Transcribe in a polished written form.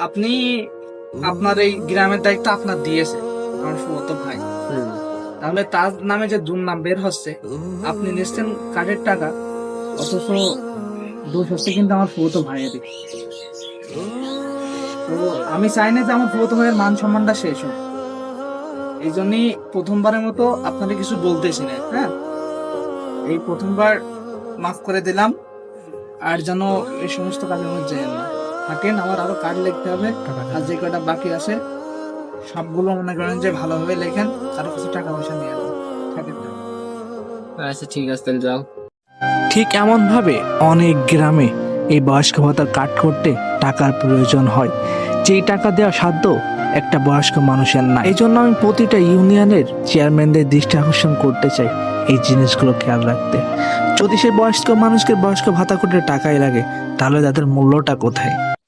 আপনি আপনার এই গ্রামের দায়িত্ব আপনার দিয়েছে আমার ফুফাতো ভাই, তাহলে তার নামে যে দুর্নাম বের হচ্ছে, আপনি নিচ্ছেন কার্ডের টাকা, অথচ দোষ হচ্ছে কিন্তু আমার ফুফাতো ভাইয়েরই। তো আমি চাই না যে আমার ফুফাতো ভাইয়ের মান সম্মানটা শেষ হোক। এই জন্যই প্রথমবারের মতো আপনাকে কিছু বলতেছি না। হ্যাঁ, এই প্রথমবার মাফ করে দিলাম, আর যেন এই সমস্ত কাজের মধ্যে যায় না থাকেন। আমার আরো কার্ড লিখতে হবে, আর যে কয়টা বাকি আছে সবগুলো মনে করেন যে ভালোভাবে লেখেন, কারো কাছে টাকা পয়সা নিয়ে নেন, থাকেন না। আচ্ছা ঠিক আছে, তাহলে যাও। ঠিক এমনভাবে অনেক গ্রামে এই বয়স্ক ভাতার কার্ড করতে টাকার প্রয়োজন হয়, যেই টাকা দেওয়া সাধ্য একটা বয়স্ক মানুষের না। এই জন্য আমি প্রতিটা ইউনিয়নের চেয়ারম্যানদের দৃষ্টি আকর্ষণ করতে চাই এই জিনিসগুলো খেয়াল রাখতে। যদি সে বয়স্ক মানুষকে বয়স্ক ভাতা করতে টাকাই লাগে, তাহলে তাদের মূল্যটা কোথায়?